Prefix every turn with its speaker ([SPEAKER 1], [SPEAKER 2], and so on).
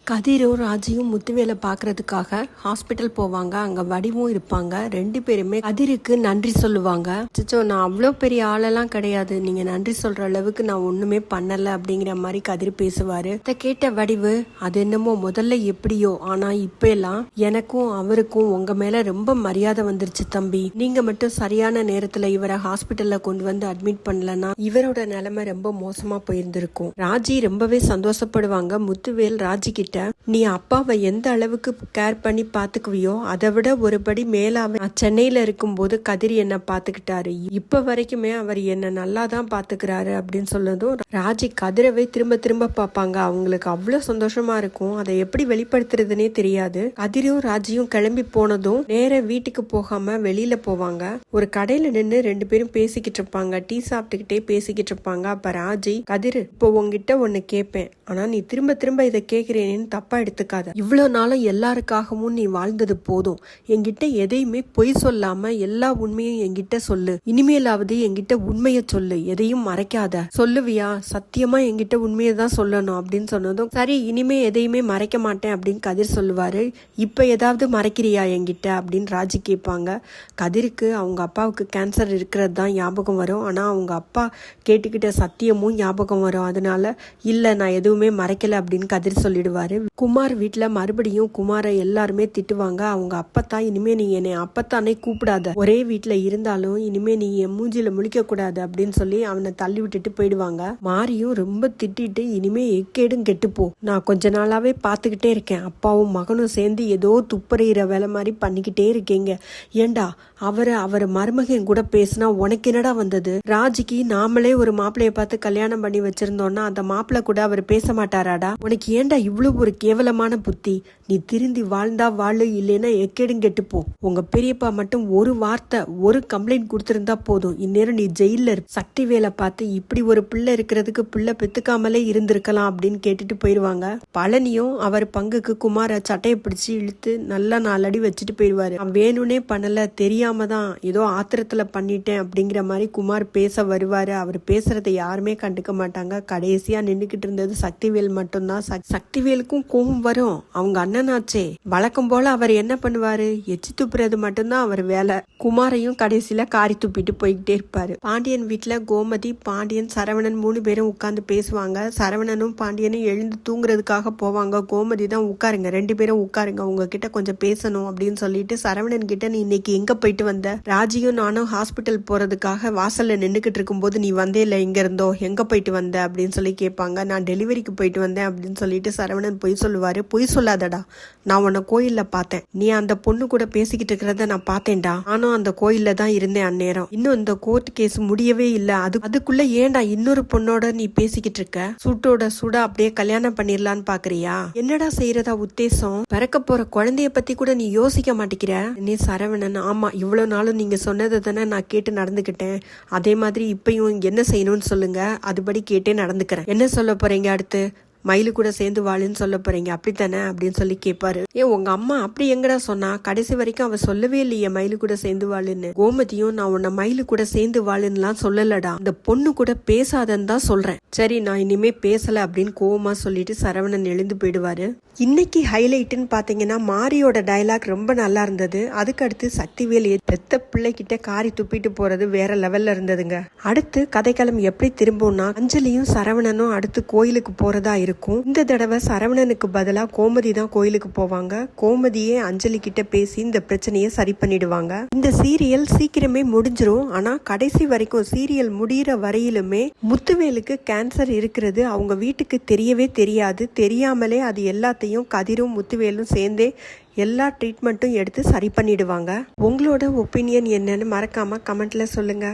[SPEAKER 1] கதிரும் ராஜியும் முத்துவேலை பார்க்கறதுக்காக ஹாஸ்பிட்டல் போவாங்க. அங்க வடிவும் இருப்பாங்க. ரெண்டு பேருமே கதிருக்கு நன்றி சொல்லுவாங்க. சிச்சோ, நான் அவ்வளோ பெரிய ஆளெல்லாம் கிடையாது, நீங்க நன்றி சொல்ற அளவுக்கு நான் ஒண்ணுமே பண்ணல அப்படிங்கிற மாதிரி கதிர் பேசுவாரு. இதை கேட்ட வடிவு, அது என்னமோ முதல்ல எப்படியோ, ஆனா இப்ப எல்லாம் எனக்கும் அவருக்கும் உங்க மேல ரொம்ப மரியாதை வந்துருச்சு தம்பி. நீங்க மட்டும் சரியான நேரத்துல இவரை ஹாஸ்பிட்டல்ல கொண்டு வந்து அட்மிட் பண்ணலன்னா இவரோட நிலைமை ரொம்ப மோசமா போயிருந்திருக்கும். ராஜி ரொம்பவே சந்தோஷப்படுவாங்க. முத்துவேல் ராஜி கிட்ட, நீ அப்பாவை எந்த அளவுக்கு கேர் பண்ணி பாத்துக்குவியோ அதை விட ஒருபடி மேலாவே சென்னையில இருக்கும் போது கதிர் என்ன பாத்துக்கிட்டாரு, இப்ப வரைக்குமே அவர் என்ன நல்லா தான் பாத்துக்கிறாரு அப்படின்னு சொன்னதும் ராஜி கதிரவை திரும்ப திரும்ப பார்ப்பாங்க. அவங்களுக்கு அவ்வளவு சந்தோஷமா இருக்கும். அதை எப்படி வெளிப்படுத்துறதுன்னே தெரியாது. கதிரும் ராஜியும் கிளம்பி போனதும் நேர வீட்டுக்கு போகாம வெளியில போவாங்க. ஒரு கடையில நின்று ரெண்டு பேரும் பேசிக்கிட்டு இருப்பாங்க. டீ சாப்பிட்டுக்கிட்டே பேசிக்கிட்டு இருப்பாங்க. அப்ப ராஜி, கதிர், இப்போ உங்ககிட்ட ஒன்னு கேட்பேன், ஆனா நீ திரும்ப திரும்ப இதை கேக்குறேன்னு தப்பா எடுத்துக்காத. இவ்வளவு நாளும் எல்லாருக்காகவும் நீ வாழ்ந்தது போதும். என்கிட்ட எதையுமே பொய் சொல்லாம எல்லா உண்மையும் என்கிட்ட சொல்லு. இனிமேலாவது என்கிட்ட உண்மைய சொல்லு, எதையும் மறைக்காத. சொல்லுவியா? சத்தியமா என்கிட்ட உண்மையை தான் சொல்லணும் அப்படின்னு சொன்னதும், சரி இனிமே எதையுமே மறைக்க மாட்டேன் அப்படின்னு கதிர் சொல்லுவாரு. இப்ப ஏதாவது மறைக்கிறியா என்கிட்ட அப்படின்னு ராஜி கேட்பாங்க. கதிருக்கு அவங்க அப்பாவுக்கு கேன்சர் இருக்கிறது தான் ஞாபகம் வரும். ஆனா அவங்க அப்பா கேட்டுக்கிட்ட சத்தியமும் ஞாபகம் வரும். அதனால இல்ல, நான் எதுவுமே மறைக்கல அப்படின்னு கதிர் சொல்லிடுவாரு. குமார் வீட்டுல மறுபடியும் குமாரை எல்லாருமே திட்டுவாங்க. அவங்க அப்பத்தான், இனிமே நீ என்னை அப்பத்தானே கூப்பிடாத, ஒரே வீட்டுல இருந்தாலும் இனிமே நீ என் மூஞ்சில முழிக்க கூடாது அப்படின்னு சொல்லி அவனை தள்ளி விட்டுட்டு போயிடுவாங்க. மாரியும் ரொம்ப திட்டிட்டு, இனிமே எக்கேடும் கெட்டுப்போ, நான் கொஞ்ச நாளாவே பாத்துக்கிட்டே இருக்கேன், அப்பாவும் மகனும் சேர்ந்து ஏதோ துப்பறிகிற வேலை மாதிரி பண்ணிக்கிட்டே இருக்கீங்க. ஏண்டா அவர் மருமகன் கூட பேசினா உனக்கு என்னடா வந்தது? ராஜிக்கு நாமளே ஒரு மாப்பிள்ளைய பார்த்து கல்யாணம் பண்ணி வச்சிருந்தோம்னா அந்த மாப்பிள்ளை கூட அவர் பேச மாட்டாராடா? உனக்கு ஏண்டா இவ்வளவு ஒரு கேவலமான புத்தி? நீ திருந்தி வாழ்ந்தா வாழு, இல்லைன்னா எக்கேடும் கெட்டுப்போ. உங்க பெரியப்பா மட்டும் ஒரு வார்த்தை, ஒரு கம்ப்ளைண்ட் கொடுத்திருந்தா போதும், இந்நேரம் நீ ஜெயில சக்தி வேலை பார்த்து இப்படி ஒரு பிள்ளை இருக்கிறதுக்கு பிள்ளை பெத்துக்காமலே இருந்திருக்கலாம் அப்படின்னு கேட்டுட்டு போயிடுவாங்க. பழனியும் அவர் பங்குக்கு குமார சட்டையை பிடிச்சு இழுத்து நல்லா 4 அடி வச்சுட்டு போயிடுவாரு. அவன் வேணும்னே பண்ணல, தெரியாம தான் ஏதோ ஆத்திரத்துல பண்ணிட்டேன் அப்படிங்கிற மாதிரி குமார் பேச வருவாரு. அவர் பேசுறதை யாருமே கண்டுக்க மாட்டாங்க. கடைசியா நின்றுகிட்டு இருந்தது சக்திவேல் மட்டும்தான். சக்திவேலுக்கும் கோபம் வரும். அவங்க அண்ணனாச்சே, வழக்கம் போல அவர் என்ன பண்ணுவாரு, எச்சி துப்புறது மட்டும்தான் அவர் வேலை. குமாரையும் கடைசியில காரி துப்பிட்டு போய்கிட்டே இருப்பாரு. பாண்டியன் வீட்டுல கோமதி, பாண்டியன், சரவணன் 3 பேரும் உட்கார்ந்து பேசுவாங்க. சரவணனும் பாண்டியனும் எழுந்து தூங்குறதுக்காக போவாங்க. கோமதி தான், உட்காருங்க, 2 பேரும் உட்காருங்க, உங்ககிட்ட கொஞ்சம் பேசணும் அப்படின்னு சொல்லிட்டு சரவணன் கிட்ட, நீ இன்னைக்கு எங்க போயிட்டு வந்த? ராஜியும் நானும் ஹாஸ்பிட்டல் போறதுக்காக வாசல்ல நின்னுக்கிட்டு இருக்கும் போது நீ வந்தே இல்ல, எங்க இருந்தோ, எங்க போயிட்டு வந்த அப்படின்னு சொல்லி கேட்பாங்க. நான் டெலிவரிக்கு போயிட்டு வந்தேன் அப்படின்னு சொல்லிட்டு சரவணன் பொய் சொல்லுவாரு. பொய் சொல்லாதடா, நான் உன்னை கோயில்ல பார்த்தேன், நீ அந்த பொண்ணு கூட பேசிக்கிட்டு இருக்கிறத நான் பார்த்தேன்டா, நானும் அந்த கோயில்ல தான் இருந்தேன் அந்நேரம். இன்னும் இந்த கோர்ட் கேஸ் முடியவே இல்ல, அதுக்குள்ள ஏன்டா இன்னொரு பொண்ணோட நீ பேசிக்கிட்டு இருக்க? சூட்டோட சூடா அப்படியே கல்யாணம் பண்ணிடலான்னு பாக்குறியா? என்னடா செய்யறதா உத்தேசம்? பிறக்க போற குழந்தைய பத்தி கூட நீ யோசிக்க மாட்டேங்கிற. நீ சரவணன், ஆமா இவ்வளவு நாளும் நீங்க சொன்னதை தானே நான் கேட்டு நடந்துக்கிட்டேன், அதே மாதிரி இப்பயும் என்ன செய்யணும்னு சொல்லுங்க, அதுபடி கேட்டே நடந்துக்கிறேன். என்ன சொல்ல போறீங்க அடுத்து? மயிலு கூட சேர்ந்து வாழுன்னு சொல்ல போறீங்க அப்படித்தானே அப்படின்னு சொல்லி கேட்பாரு. உங்க அம்மா அப்படி எங்கடா சொன்னா? கடைசி வரைக்கும் அவ சொல்லவே இல்லையே மயிலு கூட சேர்ந்து வாழுன்னு. கோமதியும், நான் உன்னை மயிலு கூட சேர்ந்து வாழுன்னுலாம் சொல்லலடா, இந்த பொண்ணு கூட பேசாதன்னு தான் சொல்றேன். சரி, நான் இனிமே பேசல அப்படின்னு கோவமா சொல்லிட்டு சரவணன் எழுந்து போயிடுவாரு. இன்னைக்கு ஹைலைட்னு பாத்தீங்கன்னா மாரியோட டயலாக் ரொம்ப நல்லா இருந்தது. அதுக்கடுத்து சக்திவேல் பெத்த பிள்ளைகிட்ட காரி துப்பிட்டு போறது வேற லெவல்ல இருந்ததுங்க. அடுத்து கதைக்களம் எப்படி திரும்பும்னா, அஞ்சலியும் சரவணனும் அடுத்து கோயிலுக்கு போறதா இருக்கும். இந்த தடவை சரவணனுக்கு பதிலா கோமதி தான் கோயிலுக்கு போவாங்க. கோமதியே அஞ்சலி கிட்ட பேசி இந்த பிரச்சனையை சரி பண்ணிடுவாங்க. இந்த சீரியல் சீக்கிரமே முடிஞ்சிரும். ஆனா கடைசி வரைக்கும் சீரியல் முடிகிற வரையிலுமே முத்துவேலுக்கு கேன்சர் இருக்கிறது அவங்க வீட்டுக்கு தெரியவே தெரியாது. தெரியாமலே அது எல்லாத்தையும் கதிரும் முத்துவேலும் சேர்ந்தே எல்லா ட்ரீட்மெண்ட்டும் எடுத்து சரி பண்ணிடுவாங்க. உங்களோட ஒப்பீனியன் என்னன்னு மறக்காம கமெண்ட்ல சொல்லுங்க.